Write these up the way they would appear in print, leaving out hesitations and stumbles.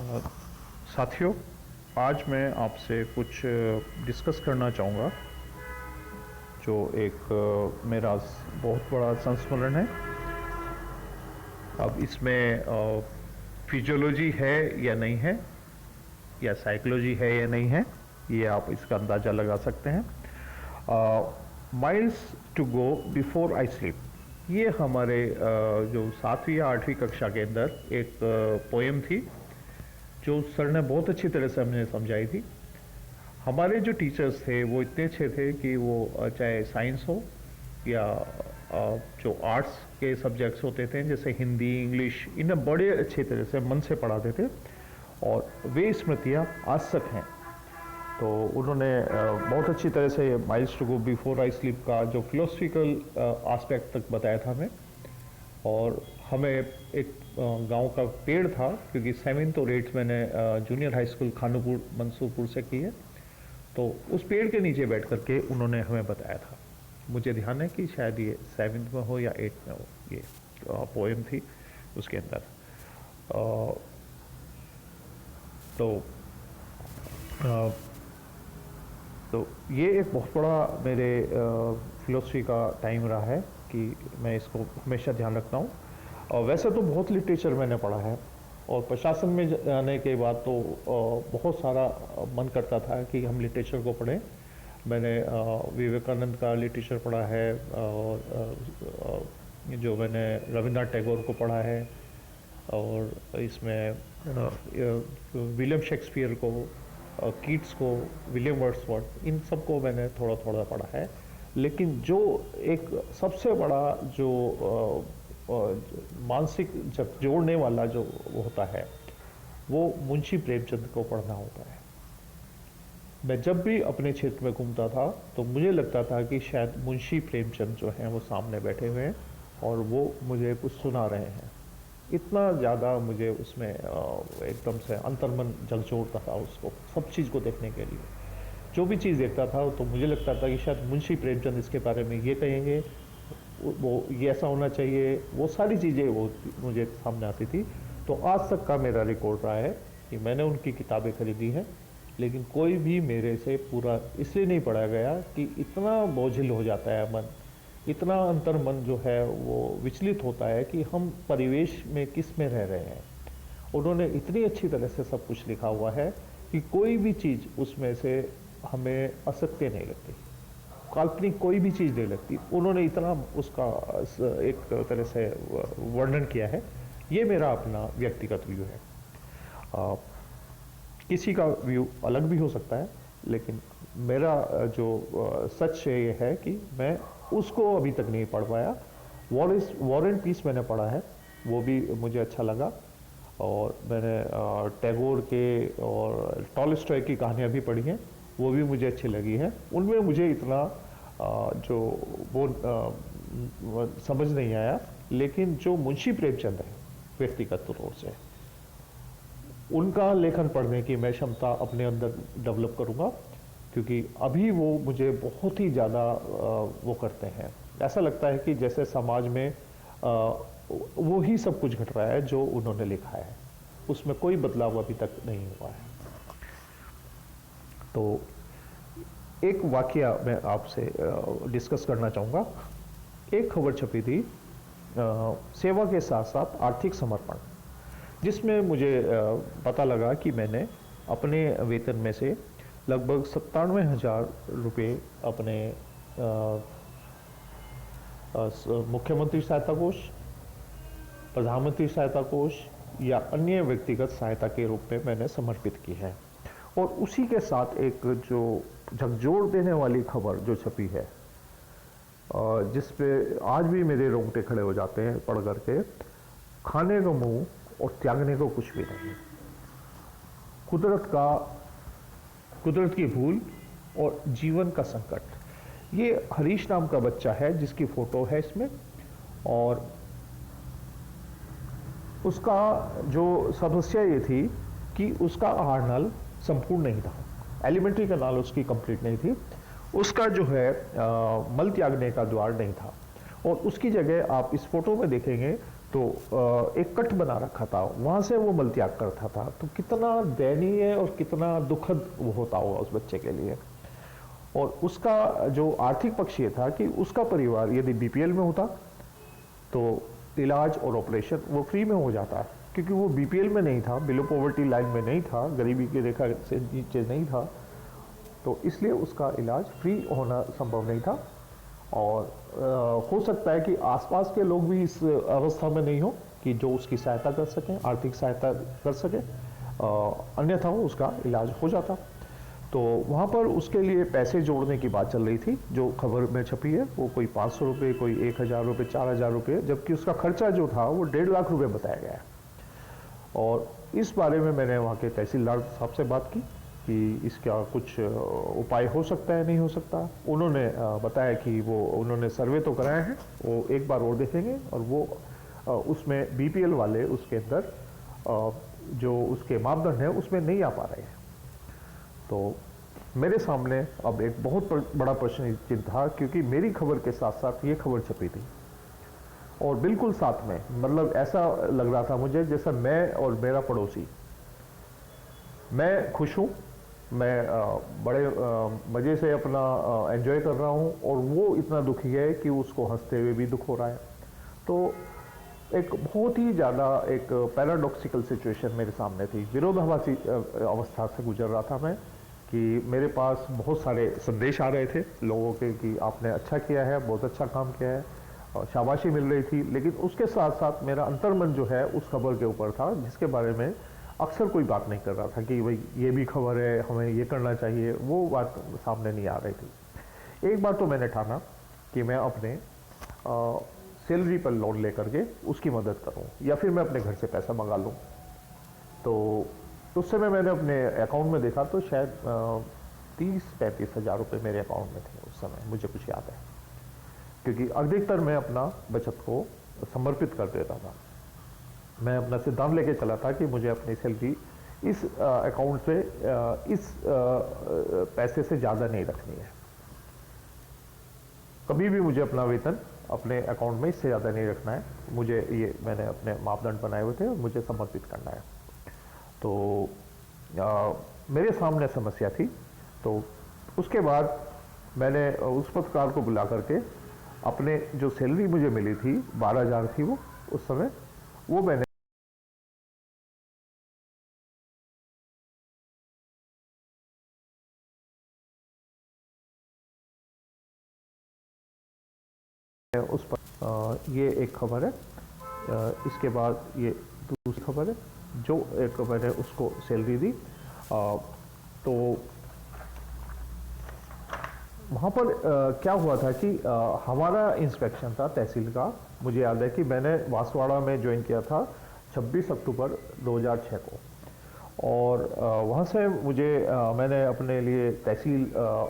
अ, साथियों, आज मैं आपसे कुछ डिस्कस करना चाहूँगा जो एक मेरा बहुत बड़ा संस्मरण है। अब इसमें फिजियोलॉजी है या नहीं है, या साइकोलॉजी है या नहीं है, ये आप इसका अंदाज़ा लगा सकते हैं। Miles to go before I sleep, ये हमारे जो 7वीं या 8वीं कक्षा के अंदर एक पोएम थी जो सर ने बहुत अच्छी तरह से हमें समझाई थी। हमारे जो टीचर्स थे वो इतने अच्छे थे कि वो चाहे साइंस हो या जो आर्ट्स के सब्जेक्ट्स होते थे जैसे हिंदी, इंग्लिश, इन्हें बड़े अच्छे तरह से मन से पढ़ाते थे और वे स्मृतियाँ आज तक हैं। तो उन्होंने बहुत अच्छी तरह से miles to go before I sleep का जो फिलोसफिकल एस्पेक्ट तक बताया था हमें। और हमें एक गांव का पेड़ था, क्योंकि 7th और 8th मैंने junior high school Khanpur Mansurpur से की है, तो उस पेड़ के नीचे बैठ करके उन्होंने हमें बताया था। मुझे ध्यान है कि शायद ये 7th में हो या 8th में हो, ये पोएम थी उसके अंदर। तो ये एक बहुत बड़ा मेरे फिलोसफी का टाइम रहा है कि मैं इसको हमेशा ध्यान रखता हूँ। और वैसे तो बहुत लिटरेचर मैंने पढ़ा है, और प्रशासन में जाने के बाद तो बहुत सारा मन करता था कि हम लिटरेचर को पढ़ें। मैंने विवेकानंद का लिटरेचर पढ़ा है, और जो मैंने रविन्द्रनाथ टैगोर को पढ़ा है, और इसमें विलियम शेक्सपियर को, कीट्स को, विलियम वर्ड्सवर्थ, इन सबको मैंने थोड़ा थोड़ा पढ़ा है। लेकिन जो एक सबसे बड़ा जो मानसिक जब जोड़ने वाला जो होता है वो मुंशी प्रेमचंद को पढ़ना होता है। मैं जब भी अपने क्षेत्र में घूमता था तो मुझे लगता था कि शायद मुंशी प्रेमचंद जो हैं वो सामने बैठे हुए हैं और वो मुझे कुछ सुना रहे हैं। इतना ज़्यादा मुझे उसमें एकदम से अंतर्मन झकझोरता था उसको, सब चीज़ को देखने के लिए। जो भी चीज़ देखता था तो मुझे लगता था कि शायद मुंशी प्रेमचंद इसके बारे में ये कहेंगे, वो ये ऐसा होना चाहिए, वो सारी चीज़ें वो मुझे सामने आती थी। तो आज तक का मेरा रिकॉर्ड रहा है कि मैंने उनकी किताबें खरीदी हैं, लेकिन कोई भी मेरे से पूरा इसलिए नहीं पढ़ा गया कि इतना बोझिल हो जाता है मन, इतना अंतर्मन जो है वो विचलित होता है कि हम परिवेश में किस में रह रहे हैं। उन्होंने इतनी अच्छी तरह से सब कुछ लिखा हुआ है कि कोई भी चीज़ उसमें से हमें असत्य नहीं लगती, काल्पनिक कोई भी चीज़ नहीं लगती। उन्होंने इतना उसका एक तरह से वर्णन किया है। ये मेरा अपना व्यक्तिगत व्यू है। किसी का व्यू अलग भी हो सकता है, लेकिन मेरा जो सच ये है कि मैं उसको अभी तक नहीं पढ़ पाया। वॉर एंड पीस मैंने पढ़ा है, वो भी मुझे अच्छा लगा। और मैंने टैगोर के और टॉलस्टॉय की कहानियाँ भी पढ़ी हैं, वो भी मुझे अच्छी लगी हैं। उनमें मुझे इतना जो वो समझ नहीं आया, लेकिन जो मुंशी प्रेमचंद है व्यक्तिगत तौर से, उनका लेखन पढ़ने की मैं क्षमता अपने अंदर डेवलप करूँगा, क्योंकि अभी वो मुझे बहुत ही ज़्यादा वो करते हैं। ऐसा लगता है कि जैसे समाज में वो ही सब कुछ घट रहा है जो उन्होंने लिखा है, उसमें कोई बदलाव अभी तक नहीं हुआ है। तो एक वाकया मैं आपसे डिस्कस करना चाहूँगा। एक खबर छपी थी सेवा के साथ साथ आर्थिक समर्पण, जिसमें मुझे पता लगा कि मैंने अपने वेतन में से लगभग 97,000 रुपये अपने मुख्यमंत्री सहायता कोष, प्रधानमंत्री सहायता कोष या अन्य व्यक्तिगत सहायता के रूप में मैंने समर्पित की है। और उसी के साथ एक जो झकझोर देने वाली खबर जो छपी है, जिस पे आज भी मेरे रोंगटे खड़े हो जाते हैं पढ़ करके, खाने को मुंह और त्यागने को कुछ भी नहीं। कुदरत की भूल और जीवन का संकट। ये हरीश नाम का बच्चा है जिसकी फोटो है इसमें, और उसका जो समस्या ये थी कि उसका आहार नल संपूर्ण नहीं था, एलिमेंट्री कैनाल उसकी कंप्लीट नहीं थी, उसका जो है मल त्यागने का द्वार नहीं था। और उसकी जगह आप इस फोटो में देखेंगे तो एक कट बना रखा था, वहाँ से वो मलत्याग करता था। तो कितना दयनीय और कितना दुखद वो होता होगा उस बच्चे के लिए। और उसका जो आर्थिक पक्ष ये था कि उसका परिवार यदि बीपीएल में होता तो इलाज और ऑपरेशन वो फ्री में हो जाता, क्योंकि वो बीपीएल में नहीं था, बिलो पॉवर्टी लाइन में नहीं था, गरीबी की रेखा से नीचे नहीं था, तो इसलिए उसका इलाज फ्री होना संभव नहीं था। और हो सकता है कि आसपास के लोग भी इस अवस्था में नहीं हो कि जो उसकी सहायता कर सकें, आर्थिक सहायता कर सकें, अन्यथा उसका इलाज हो जाता। तो वहाँ पर उसके लिए पैसे जोड़ने की बात चल रही थी, जो खबर में छपी है वो कोई 500 रुपये, कोई 1000 रुपये, 4000 रुपये, जबकि उसका खर्चा जो था वो 1.5 लाख रुपये बताया गया है। और इस बारे में मैंने वहाँ के तहसीलदार साहब से बात की कि इसका कुछ उपाय हो सकता है, नहीं हो सकता। उन्होंने बताया कि वो उन्होंने सर्वे तो कराया है, वो एक बार और देखेंगे, और वो उसमें बीपीएल वाले उसके अंदर जो उसके मापदंड है उसमें नहीं आ पा रहे हैं। तो मेरे सामने अब एक बहुत बड़ा प्रश्न चिन्ह था, क्योंकि मेरी खबर के साथ साथ ये खबर छपी थी और बिल्कुल साथ में, मतलब ऐसा लग रहा था मुझे जैसा मैं और मेरा पड़ोसी, मैं खुश हूँ, मैं बड़े मज़े से अपना एंजॉय कर रहा हूँ, और वो इतना दुखी है कि उसको हंसते हुए भी दुख हो रहा है। तो एक बहुत ही ज़्यादा एक पैराडॉक्सिकल सिचुएशन मेरे सामने थी, विरोधाभासी अवस्था से गुजर रहा था मैं, कि मेरे पास बहुत सारे संदेश आ रहे थे लोगों के कि आपने अच्छा किया है, बहुत अच्छा काम किया है, और शाबाशी मिल रही थी, लेकिन उसके साथ साथ मेरा अंतर्मन जो है उस खबर के ऊपर था जिसके बारे में अक्सर कोई बात नहीं कर रहा था कि भाई ये भी खबर है, हमें ये करना चाहिए, वो बात सामने नहीं आ रही थी। एक बार तो मैंने ठाना कि मैं अपने सैलरी पर लोन लेकर के उसकी मदद करूं, या फिर मैं अपने घर से पैसा मंगा लूं। तो उस समय मैंने अपने अकाउंट में देखा तो शायद 30-35 हज़ार रुपये मेरे अकाउंट में थे उस समय, मुझे कुछ याद है, क्योंकि अधिकतर मैं अपना बचत को समर्पित कर देता था। मैं अपना सिद्धांत लेके चला था कि मुझे अपनी सैलरी इस अकाउंट से इस पैसे से ज़्यादा नहीं रखनी है, कभी भी मुझे अपना वेतन अपने अकाउंट में इससे ज़्यादा नहीं रखना है, मुझे ये मैंने अपने मापदंड बनाए हुए थे और मुझे समर्पित करना है। तो मेरे सामने समस्या थी। तो उसके बाद मैंने उस पत्रकार को बुला करके अपने जो सैलरी मुझे मिली थी 12,000 थी वो उस समय, वो मैंने उस पर ये एक खबर है, इसके बाद ये दूसरी खबर है, जो एक मैंने उसको सैलरी दी। तो वहाँ पर क्या हुआ था कि हमारा इंस्पेक्शन था तहसील का, मुझे याद है कि मैंने बांसवाड़ा में ज्वाइन किया था 26 अक्टूबर 2006 को, और वहाँ से मुझे मैंने अपने लिए तहसील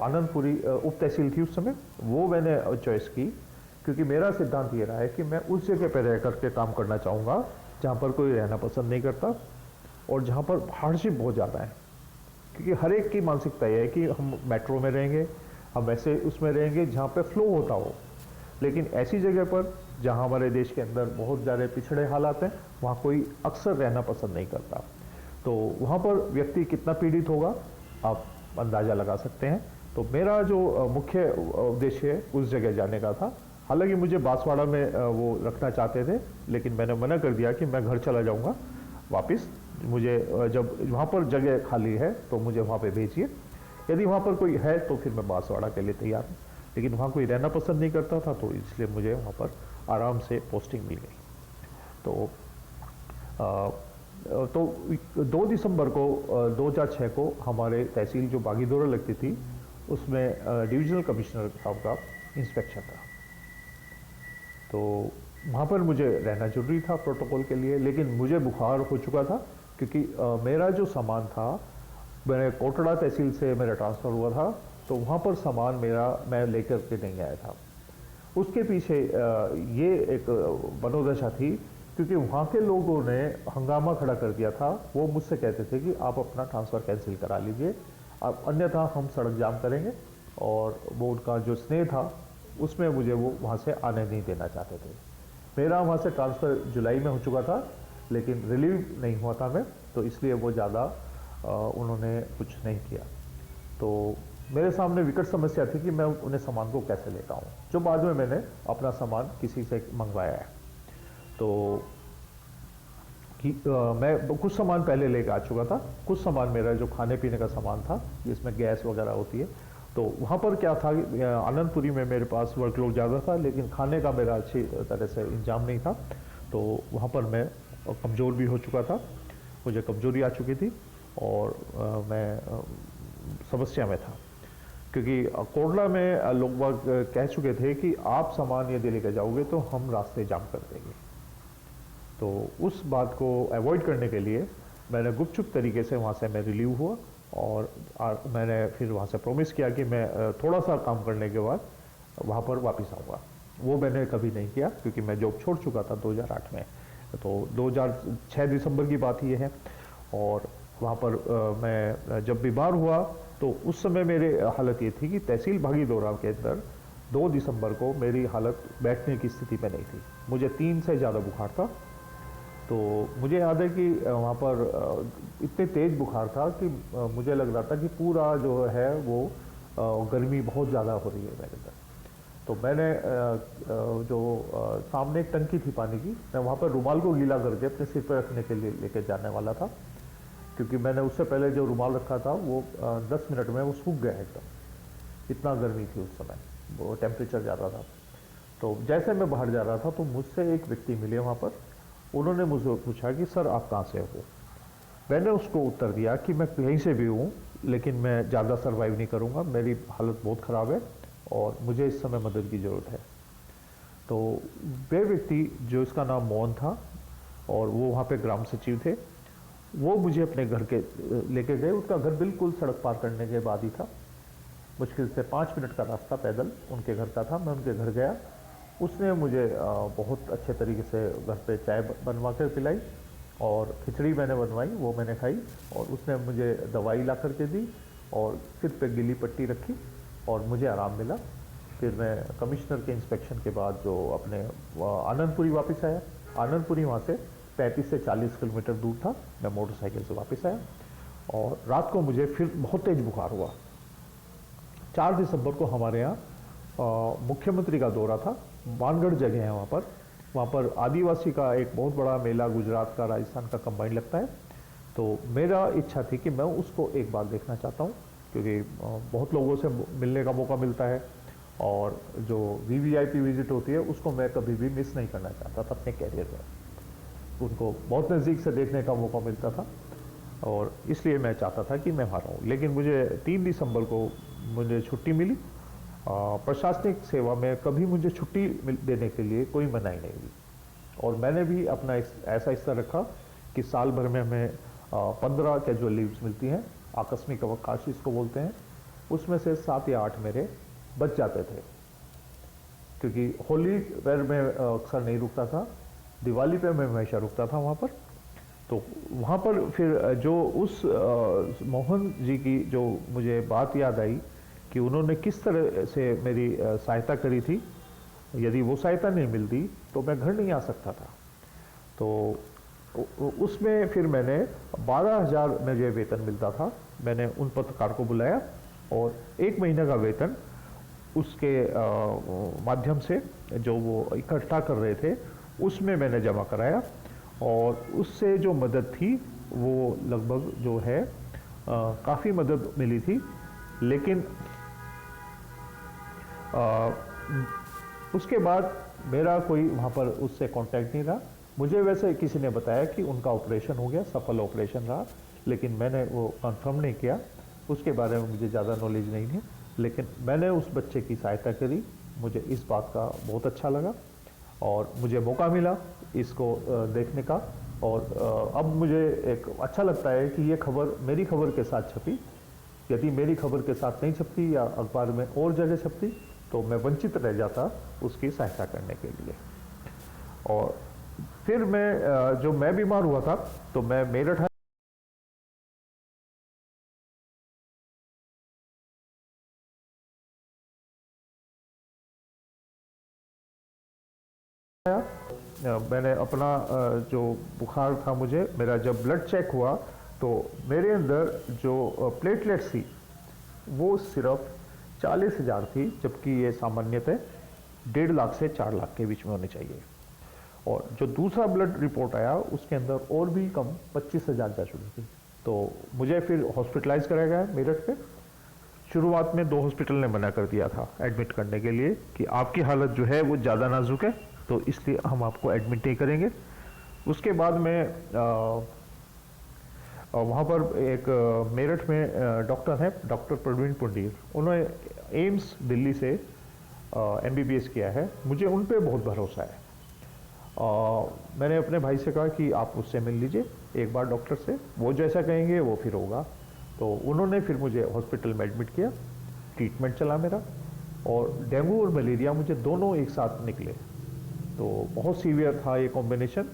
आनंदपुरी उप तहसील थी उस समय, वो मैंने चॉइस की, क्योंकि मेरा सिद्धांत ये रहा है कि मैं उस जगह पर रह करके काम करना चाहूँगा जहाँ पर कोई रहना पसंद नहीं करता और जहाँ पर हार्डशिप बहुत ज़्यादा है। क्योंकि हर एक की मानसिकता यह है कि हम मेट्रो में रहेंगे, हम ऐसे उसमें रहेंगे जहाँ पे फ्लो होता हो, लेकिन ऐसी जगह पर जहाँ हमारे देश के अंदर बहुत ज़्यादा पिछड़े हालात हैं, वहाँ कोई अक्सर रहना पसंद नहीं करता। तो वहाँ पर व्यक्ति कितना पीड़ित होगा आप अंदाज़ा लगा सकते हैं। तो मेरा जो मुख्य उद्देश्य है उस जगह जाने का था। हालांकि मुझे बांसवाड़ा में वो रखना चाहते थे, लेकिन मैंने मना कर दिया कि मैं घर चला जाऊँगा वापस, मुझे जब वहाँ पर जगह खाली है तो मुझे वहाँ पे भेजिए, यदि वहाँ पर कोई है तो फिर मैं बांसवाड़ा के लिए तैयार हूँ। लेकिन वहाँ कोई रहना पसंद नहीं करता था, तो इसलिए मुझे वहाँ पर आराम से पोस्टिंग मिल गई। तो 2 दिसंबर को 2006 को हमारे तहसील जो बागीदोरा लगती थी उसमें डिविजनल कमिश्नर साहब का इंस्पेक्शन था। तो वहाँ पर मुझे रहना जरूरी था प्रोटोकॉल के लिए, लेकिन मुझे बुखार हो चुका था, क्योंकि मेरा जो सामान था, मैंने कोटड़ा तहसील से मेरा ट्रांसफ़र हुआ था, तो वहाँ पर सामान मेरा मैं लेकर के नहीं आया था। उसके पीछे ये एक मनोदशा थी, क्योंकि वहाँ के लोगों ने हंगामा खड़ा कर दिया था। वो मुझसे कहते थे कि आप अपना ट्रांसफ़र कैंसिल करा लीजिए, अब अन्यथा हम सड़क जाम करेंगे, और वो उनका जो स्नेह था उसमें मुझे वो वहाँ से आने नहीं देना चाहते थे। मेरा वहाँ से ट्रांसफ़र जुलाई में हो चुका था, लेकिन रिलीव नहीं हुआ था मैं, तो इसलिए वो ज़्यादा उन्होंने कुछ नहीं किया। तो मेरे सामने विकट समस्या थी कि मैं उन्हें सामान को कैसे लेता हूँ, जो बाद में मैंने अपना सामान किसी से मंगवाया है। तो मैं कुछ सामान पहले लेकर आ चुका था, कुछ सामान मेरा जो खाने पीने का सामान था जिसमें गैस वगैरह होती है, तो वहाँ पर क्या था, आनंदपुरी में मेरे पास वर्कलोड ज़्यादा था, लेकिन खाने का मेरा अच्छी तरह से इंतजाम नहीं था। तो वहाँ पर मैं कमज़ोर भी हो चुका था, मुझे कमज़ोरी आ चुकी थी, और मैं समस्या में था, क्योंकि कोरला में लोग बाग कह चुके थे कि आप सामान यदि लेकर जाओगे तो हम रास्ते जाम कर देंगे। तो उस बात को अवॉइड करने के लिए मैंने गुपचुप तरीके से वहाँ से मैं रिलीव हुआ, और मैंने फिर वहाँ से प्रॉमिस किया कि मैं थोड़ा सा काम करने के बाद वहाँ पर वापस आऊँगा। वो मैंने कभी नहीं किया, क्योंकि मैं जॉब छोड़ चुका था 2008 में। तो 2006 दिसंबर की बात ये है। और वहाँ पर मैं जब बीमार हुआ तो उस समय मेरी हालत ये थी कि तहसील भागीदौरा के अंदर 2 दिसंबर को मेरी हालत बैठने की स्थिति में नहीं थी, मुझे 3 से ज़्यादा बुखार था। तो मुझे याद है कि वहाँ पर इतने तेज़ बुखार था कि मुझे लग रहा था कि पूरा जो है वो गर्मी बहुत ज़्यादा हो रही है मेरे अंदर। तो मैंने जो सामने एक टंकी थी पानी की, मैं वहाँ पर रुमाल को गीला करके अपने सिर पर रखने के लिए लेके जाने वाला था, क्योंकि मैंने उससे पहले जो रुमाल रखा था वो 10 मिनट में वो सूख गया एकदम, इतना गर्मी थी उस समय, वो टेम्परेचर ज़्यादा था। तो जैसे मैं बाहर जा रहा था तो मुझसे एक व्यक्ति मिले वहाँ पर, उन्होंने मुझसे पूछा कि सर आप कहाँ से हो। मैंने उसको उत्तर दिया कि मैं कहीं से भी हूँ, लेकिन मैं ज़्यादा सर्वाइव नहीं करूँगा, मेरी हालत बहुत ख़राब है और मुझे इस समय मदद की ज़रूरत है। तो वे व्यक्ति, जो इसका नाम मोहन था और वो वहाँ पे ग्राम सचिव थे, वो मुझे अपने घर के लेके गए। उसका घर बिल्कुल सड़क पार करने के बाद ही था, मुश्किल से 5 मिनट का रास्ता पैदल उनके घर का था। मैं उनके घर गया, उसने मुझे बहुत अच्छे तरीके से घर पे चाय बनवा कर पिलाई, और खिचड़ी मैंने बनवाई, वो मैंने खाई, और उसने मुझे दवाई ला करके दी और सिर पे गीली पट्टी रखी और मुझे आराम मिला। फिर मैं कमिश्नर के इंस्पेक्शन के बाद जो अपने आनंदपुरी वापस आया। आनंदपुरी वहाँ से 35 से 40 किलोमीटर दूर था। मैं मोटरसाइकिल से वापस आया और रात को मुझे फिर बहुत तेज बुखार हुआ। 4 दिसंबर को हमारे यहाँ मुख्यमंत्री का दौरा था, मानगढ़ जगह है वहाँ पर आदिवासी का एक बहुत बड़ा मेला गुजरात का राजस्थान का कंबाइंड लगता है। तो मेरा इच्छा थी कि मैं उसको एक बार देखना चाहता हूँ, क्योंकि बहुत लोगों से मिलने का मौका मिलता है, और जो वीवीआईपी विजिट होती है उसको मैं कभी भी मिस नहीं करना चाहता था अपने कैरियर में। उनको बहुत नज़दीक से देखने का मौका मिलता था, और इसलिए मैं चाहता था कि मैं वहाँ रहूँ। लेकिन मुझे 3 दिसंबर को मुझे छुट्टी मिली। प्रशासनिक सेवा में कभी मुझे छुट्टी देने के लिए कोई मनाही नहीं हुई, और मैंने भी अपना ऐसा हिस्सा रखा कि साल भर में हमें 15 कैजुअल लीव्स मिलती हैं, आकस्मिक अवकाश इसको बोलते हैं। उसमें से 7 या 8 मेरे बच जाते थे, क्योंकि होली पर मैं अक्सर नहीं रुकता था, दिवाली पे मैं हमेशा रुकता था वहाँ पर। तो वहाँ पर फिर जो उस मोहन जी की जो मुझे बात याद आई कि उन्होंने किस तरह से मेरी सहायता करी थी, यदि वो सहायता नहीं मिलती तो मैं घर नहीं आ सकता था। तो उसमें फिर मैंने 12,000 मुझे वेतन मिलता था। मैंने उन पत्रकार को बुलाया और 1 महीने का वेतन उसके माध्यम से जो वो इकट्ठा कर रहे थे उसमें मैंने जमा कराया, और उससे जो मदद थी वो लगभग जो है काफ़ी मदद मिली थी। लेकिन उसके बाद मेरा कोई वहाँ पर उससे कांटेक्ट नहीं रहा। मुझे वैसे किसी ने बताया कि उनका ऑपरेशन हो गया, सफल ऑपरेशन रहा, लेकिन मैंने वो कंफर्म नहीं किया, उसके बारे में मुझे ज़्यादा नॉलेज नहीं है। लेकिन मैंने उस बच्चे की सहायता करी, मुझे इस बात का बहुत अच्छा लगा और मुझे मौका मिला इसको देखने का। और अब मुझे एक अच्छा लगता है कि ये खबर मेरी खबर के साथ छपी। यदि मेरी खबर के साथ नहीं छपती या अखबार में और जगह छपती तो मैं वंचित रह जाता उसकी सहायता करने के लिए। और फिर मैं बीमार हुआ था तो मैं मेरठ आया। मैंने अपना जो बुखार था मुझे, मेरा जब ब्लड चेक हुआ तो मेरे अंदर जो प्लेटलेट्स थी वो सिर्फ 40,000 थी, जबकि ये सामान्यतः 1.5 लाख से 4 लाख के बीच में होनी चाहिए। और जो दूसरा ब्लड रिपोर्ट आया उसके अंदर और भी कम 25,000 जा चुकी थी। तो मुझे फिर हॉस्पिटलाइज कराया गया मेरठ पे। शुरुआत में 2 हॉस्पिटल ने मना कर दिया था एडमिट करने के लिए कि आपकी हालत जो है वो ज़्यादा नाजुक है, तो इसलिए हम आपको एडमिट नहीं करेंगे। उसके बाद में वहाँ पर एक मेरठ में डॉक्टर हैं, डॉक्टर प्रवीण पुंडीर, उन्होंने एम्स दिल्ली से MBBS किया है। मुझे उन पे बहुत भरोसा है। मैंने अपने भाई से कहा कि आप उससे मिल लीजिए एक बार डॉक्टर से, वो जैसा कहेंगे वो फिर होगा। तो उन्होंने फिर मुझे हॉस्पिटल में एडमिट किया, ट्रीटमेंट चला मेरा, और डेंगू और मलेरिया मुझे दोनों एक साथ निकले। तो बहुत सीवियर था ये कॉम्बिनेशन,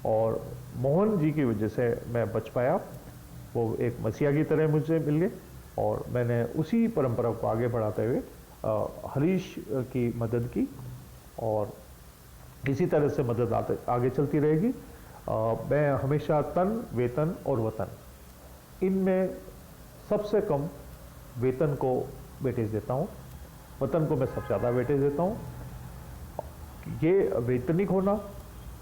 और मोहन जी की वजह से मैं बच पाया। वो एक मसीहा की तरह मुझे मिल गए, और मैंने उसी परंपरा को आगे बढ़ाते हुए हरीश की मदद की, और इसी तरह से मदद आगे चलती रहेगी। मैं हमेशा तन, वेतन और वतन, इनमें सबसे कम वेतन को वेटेज देता हूँ, वतन को मैं सबसे ज़्यादा वेटेज देता हूँ। ये वेतनिक होना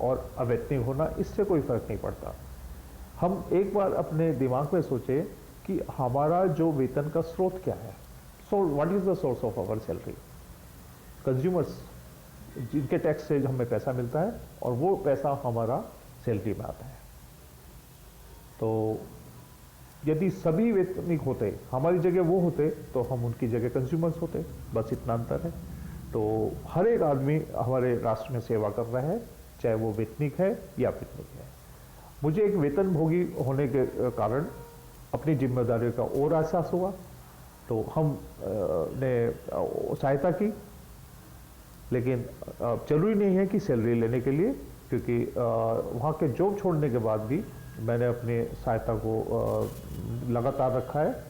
और अवैतनिक होना, इससे कोई फर्क नहीं पड़ता। हम एक बार अपने दिमाग में सोचें कि हमारा जो वेतन का स्रोत क्या है। So what is the source of our salary? Consumers, जिनके टैक्स से हमें पैसा मिलता है, और वो पैसा हमारा सैलरी में आता है। तो यदि सभी वेतनिक होते, हमारी जगह वो होते, तो हम उनकी जगह कंज्यूमर्स होते, बस इतना अंतर है। तो हर एक आदमी हमारे राष्ट्र में सेवा कर रहा है, चाहे वो वेतनिक है या वेतनिक है। मुझे एक वेतन भोगी होने के कारण अपनी जिम्मेदारियों का और एहसास हुआ, तो हम ने सहायता की। लेकिन जरूरी नहीं है कि सैलरी लेने के लिए, क्योंकि वहाँ के जॉब छोड़ने के बाद भी मैंने अपनी सहायता को लगातार रखा है।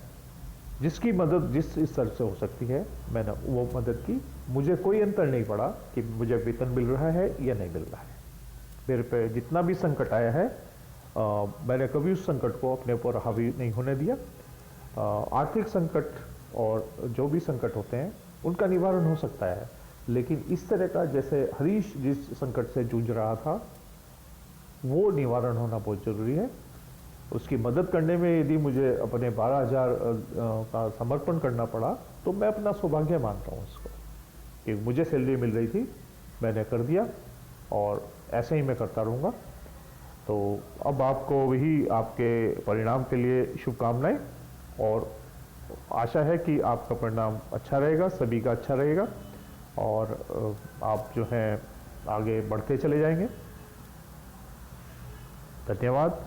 जिसकी मदद जिस स्तर से हो सकती है मैंने वो मदद की। मुझे कोई अंतर नहीं पड़ा कि मुझे वेतन मिल रहा है या नहीं मिल रहा है। मेरे पे जितना भी संकट आया है, मैंने कभी उस संकट को अपने ऊपर हावी नहीं होने दिया। आर्थिक संकट और जो भी संकट होते हैं उनका निवारण हो सकता है, लेकिन इस तरह का, जैसे हरीश जिस संकट से जूझ रहा था, वो निवारण होना बहुत ज़रूरी है। उसकी मदद करने में यदि मुझे अपने 12,000 का समर्पण करना पड़ा, तो मैं अपना सौभाग्य मानता हूँ इसको, कि मुझे सैलरी मिल रही थी, मैंने कर दिया, और ऐसे ही मैं करता रहूँगा। तो अब आपको वही आपके परिणाम के लिए शुभकामनाएं, और आशा है कि आपका परिणाम अच्छा रहेगा, सभी का अच्छा रहेगा, और आप जो हैं आगे बढ़ते चले जाएंगे। धन्यवाद।